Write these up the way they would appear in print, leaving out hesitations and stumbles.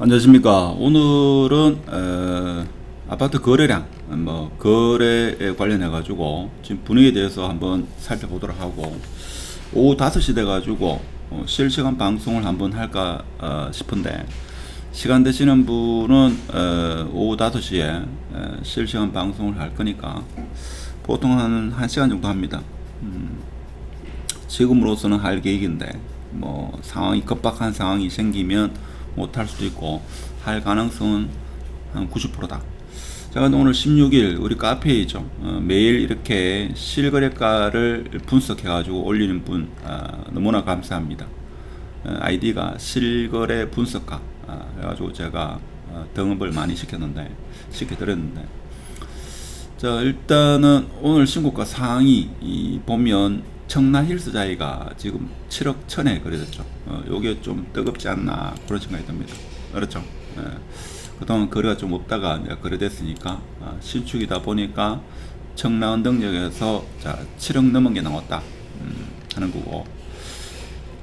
안녕하십니까. 오늘은 아파트 거래량, 거래에 관련해 가지고 지금 분위기에 대해서 한번 살펴보도록 하고, 오후 5시 돼 가지고 실시간 방송을 한번 할까 싶은데, 시간 되시는 분은 오후 5시에 실시간 방송을 할 거니까 보통 한 1시간 정도 합니다. 지금으로서는 할 계획인데, 상황이 급박한 상황이 생기면 못할 수도 있고 할 가능성은 한 90%다. 제가 오늘 16일 우리 카페이죠. 매일 이렇게 실거래가를 분석해 가지고 올리는 분 너무나 감사합니다. 아이디가 실거래 분석가 해가지고 제가 등업을 많이 시켜드렸는데, 자, 일단은 오늘 신고가 상위 보면 청라 힐스자이가 지금 7억 천에 거래됐죠. 요게 좀 뜨겁지 않나 그런 생각이 듭니다. 그렇죠. 그동안 거래가 좀 없다가 이제 거래됐으니까 신축이다 보니까 청라 언덕역에서 자 7억 넘은 게 나왔다 하는 거고,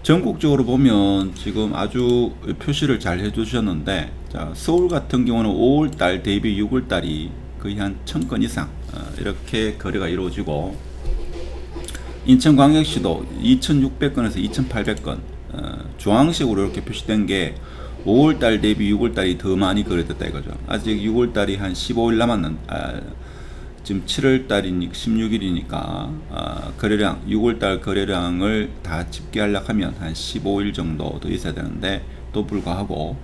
전국적으로 보면 지금 아주 표시를 잘 해주셨는데, 자 서울 같은 경우는 5월달 대비 6월달이 거의 한 1000건 이상 이렇게 거래가 이루어지고, 인천광역시도 2600건에서 2800건, 주황색으로 이렇게 표시된 게 5월달 대비 6월달이 더 많이 거래됐다 이거죠. 아직 6월달이 한 15일 남았는, 지금 7월달이니까 16일이니까 거래량 6월달 거래량을 다 집계하려고 하면 한 15일 정도 더 있어야 되는데, 또 불구하고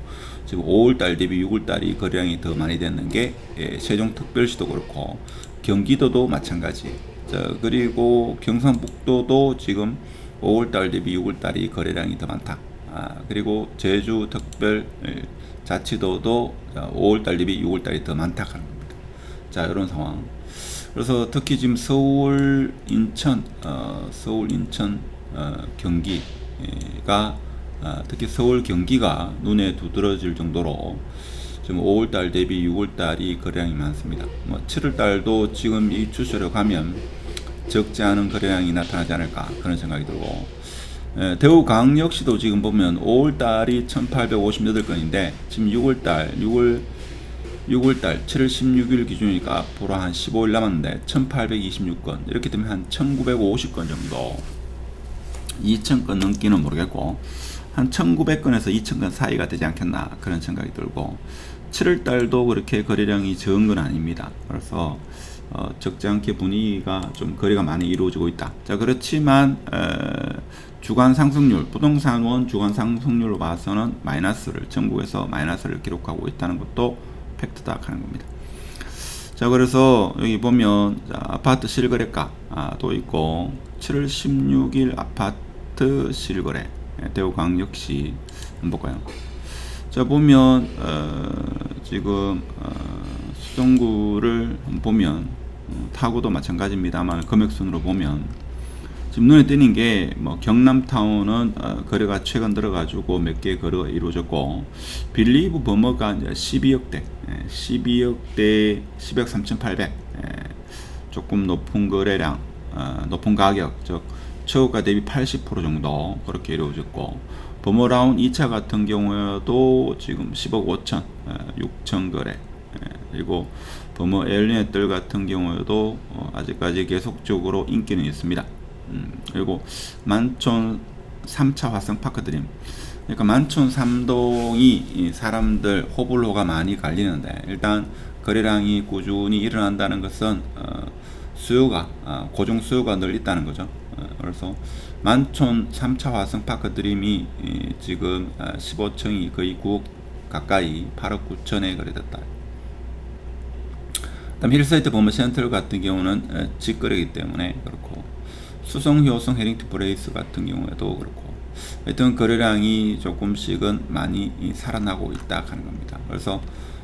지금 5월달 대비 6월달이 거래량이 더 많이 됐는 게 세종특별시도 그렇고 경기도도 마찬가지. 자, 그리고 경상북도도 지금 5월달 대비 6월달이 거래량이 더 많다. 그리고 제주특별자치도도 5월달 대비 6월달이 더 많다 하는 겁니다. 자, 이런 상황. 그래서 특히 지금 서울, 인천, 경기가 특히 서울, 경기가 눈에 두드러질 정도로 지금 5월달 대비 6월달이 거래량이 많습니다. 7월달도 지금 이 추세로 가면 적지 않은 거래량이 나타나지 않을까 그런 생각이 들고, 대구광역시도 지금 보면 5월달이 1858건인데 지금 6월달 7월 16일 기준이니까 앞으로 한 15일 남았는데 1826건, 이렇게 되면 한 1950건 정도, 2000건 넘기는 모르겠고 한 1900건에서 2000건 사이가 되지 않겠나 그런 생각이 들고, 7월달도 그렇게 거래량이 적은 건 아닙니다. 그래서 적지 않게 분위기가 좀 거래가 많이 이루어지고 있다. 자, 그렇지만 주간 상승률, 부동산원 주간 상승률로 봐서는 마이너스를, 전국에서 마이너스를 기록하고 있다는 것도 팩트다 하는 겁니다. 자, 그래서 여기 보면 아파트 실거래가도 있고 7월 16일 아파트 실거래 대구광역시 한번 볼까요? 자, 보면 지금 수성구를 보면 타구도 마찬가지입니다만 금액순으로 보면 지금 눈에 띄는 게 경남타운은 거래가 최근 들어가지고 몇 개 거래가 이루어졌고, 빌리브 버머가 이제 12억대 12억 3,800, 조금 높은 거래량, 높은 가격, 즉 최고가 대비 80% 정도 그렇게 이루어졌고, 버머라운 2차 같은 경우에도 지금 10억 5천 6천 거래, 그리고 버머 엘리네뜰 같은 경우에도 아직까지 계속적으로 인기는 있습니다. 그리고 만촌 3차 화성 파크드림, 그러니까 만촌 3동이 사람들 호불호가 많이 갈리는데, 일단 거래량이 꾸준히 일어난다는 것은 수요가 고정 수요가 늘 있다는 거죠. 그래서 만촌 3차 화성 파크드림이 지금 15층이 거의 9억 가까이 8억 9천에 거래됐다. 다음 힐사이트 버머 센트럴 같은 경우는 직거래이기 때문에 그렇고, 수성, 효성, 헤링턴 브레이스 같은 경우에도 그렇고, 하여튼 거래량이 조금씩은 많이 살아나고 있다 하는 겁니다. 그래서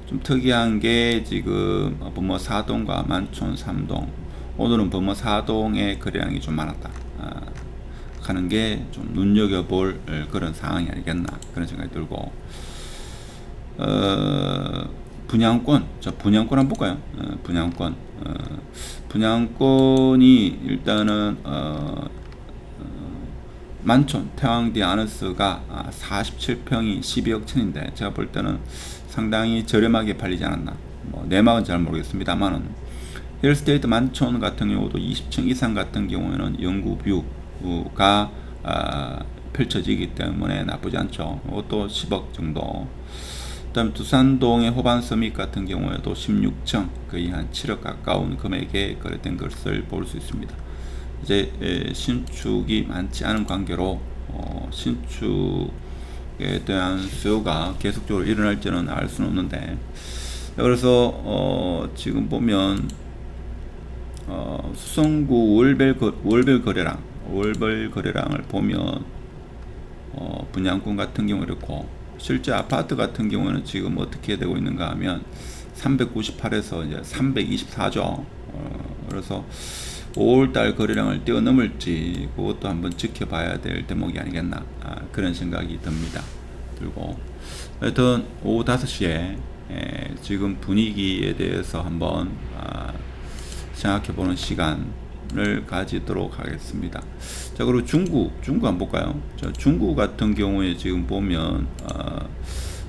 좀 특이한 게 지금 버머 4동과 만촌 3동, 오늘은 버머 4동의 거래량이 좀 많았다 하는 게 좀 눈여겨볼 그런 상황이 아니겠나 그런 생각이 들고, 분양권, 분양권 한번 볼까요? 분양권이 일단은 만촌 태왕디 아너스가 47평이 12억 천인데 제가 볼 때는 상당히 저렴하게 팔리지 않았나. 뭐 내막은 잘 모르겠습니다만은 힐스테이트 만촌 같은 경우도 20층 이상 같은 경우에는 영구 뷰가 펼쳐지기 때문에 나쁘지 않죠. 이것도 10억 정도. 그다음 두산동의 호반 서밋 같은 경우에도 16층 거의 한 7억 가까운 금액에 거래된 것을 볼 수 있습니다. 이제 신축이 많지 않은 관계로 신축에 대한 수요가 계속적으로 일어날지는 알 수는 없는데, 그래서 지금 보면 수성구 월별 거래량을 보면 분양권 같은 경우 이렇고, 실제 아파트 같은 경우는 지금 어떻게 되고 있는가 하면 398에서 이제 324죠. 그래서 5월달 거래량을 뛰어넘을지 그것도 한번 지켜봐야 될 대목이 아니겠나, 그런 생각이 들고, 하여튼 오후 5시에 지금 분위기에 대해서 한번 생각해보는 시간을 가지도록 하겠습니다. 자, 그리고 중구 한번 볼까요? 자, 중구 같은 경우에 지금 보면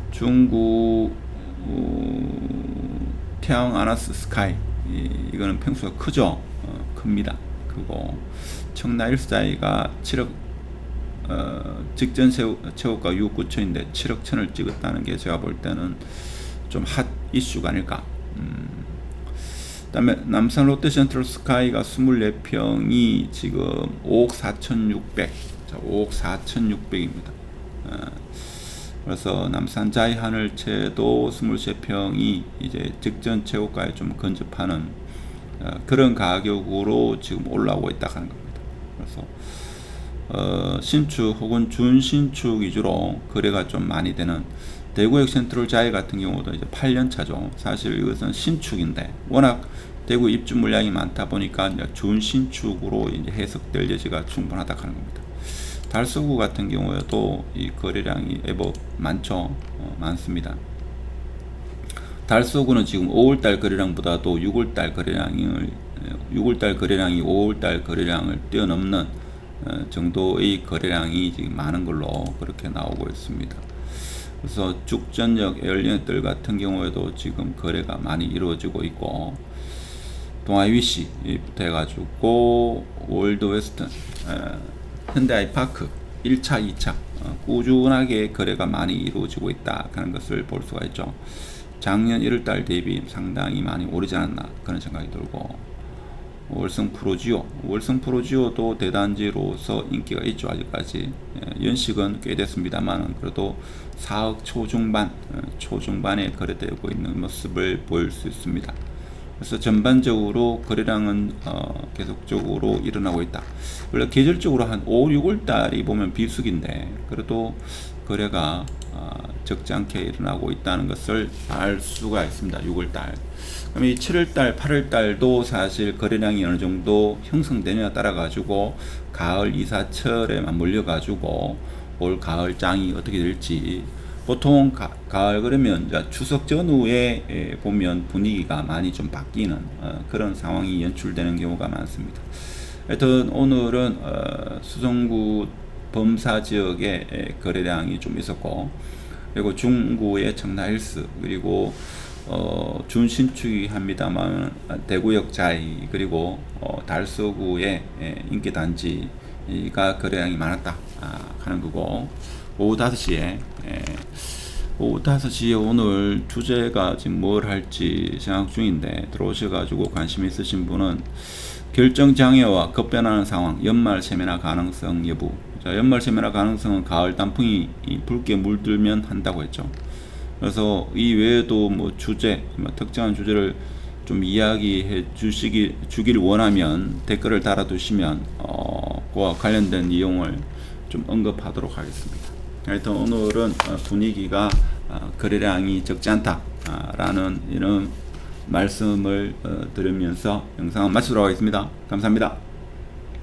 중구 태양 아나스 스카이, 이거는 평수가 크죠. 큽니다. 그리고 청라 1사이가 7억 직전 최고가 6억 9천인데 7억 천을 찍었다는 게 제가 볼 때는 좀 핫 이슈가 아닐까. 그다음에 남산 롯데 센트럴 스카이가 24평이 지금 5억 4,600. 자, 5억 4,600입니다. 그래서 남산 자이 하늘채도 23평이 이제 직전 최고가에 좀 근접하는 그런 가격으로 지금 올라오고 있다 하는 겁니다. 그래서 신축 혹은 준신축 위주로 거래가 좀 많이 되는 대구역 센트럴 자이 같은 경우도 이제 8년 차죠. 사실 이것은 신축인데 워낙 대구 입주 물량이 많다 보니까 이제 준신축으로 이제 해석될 여지가 충분하다 하는 겁니다. 달서구 같은 경우에도 이 거래량이 많죠. 많습니다. 달서구는 지금 5월달 거래량보다도 6월달 거래량이 5월달 거래량을 뛰어넘는 정도의 거래량이 지금 많은 걸로 그렇게 나오고 있습니다. 그래서 죽전역 에어리언들 같은 경우에도 지금 거래가 많이 이루어지고 있고, 동아위시부터 해가지고 월드웨스턴, 현대아이파크 1차, 2차 꾸준하게 거래가 많이 이루어지고 있다 하는 것을 볼 수가 있죠. 작년 1월달 대비 상당히 많이 오르지 않았나 그런 생각이 들고, 월성 프로지오도 대단지로서 인기가 있죠. 아직까지 연식은 꽤 됐습니다만 그래도 4억 초중반에 거래되고 있는 모습을 보일 수 있습니다. 그래서 전반적으로 거래량은 계속적으로 일어나고 있다. 원래 계절적으로 한 5, 6월 달이 보면 비수기인데 그래도 거래가 적지 않게 일어나고 있다는 것을 알 수가 있습니다. 6월 달. 그럼 이 7월 달, 8월 달도 사실 거래량이 어느 정도 형성되느냐에 따라 가지고 가을 이사철에 맞물려 가지고 올 가을 장이 어떻게 될지, 보통 가을 그러면 추석 전후에 보면 분위기가 많이 좀 바뀌는 그런 상황이 연출되는 경우가 많습니다. 하여튼 오늘은 수성구 범사 지역에 거래량이 좀 있었고, 그리고 중구의 청라힐스, 그리고 준신축이 합니다만 대구역 자이, 그리고 달서구의 인기단지가 거래량이 많았다 하는 거고, 오후 5시에 오늘 주제가 지금 뭘 할지 생각 중인데, 들어오셔가지고 관심 있으신 분은 결정장애와 급변하는 상황, 연말 세매나 가능성 여부. 자, 연말 세매나 가능성은 가을 단풍이 붉게 물들면 한다고 했죠. 그래서 이 외에도 뭐 주제, 특정한 주제를 좀 이야기해 주길 원하면 댓글을 달아두시면 그와 관련된 내용을 좀 언급하도록 하겠습니다. 하여튼 오늘은 분위기가 거래량이 적지 않다라는 이런 말씀을 들으면서 영상을 마치도록 하겠습니다. 감사합니다.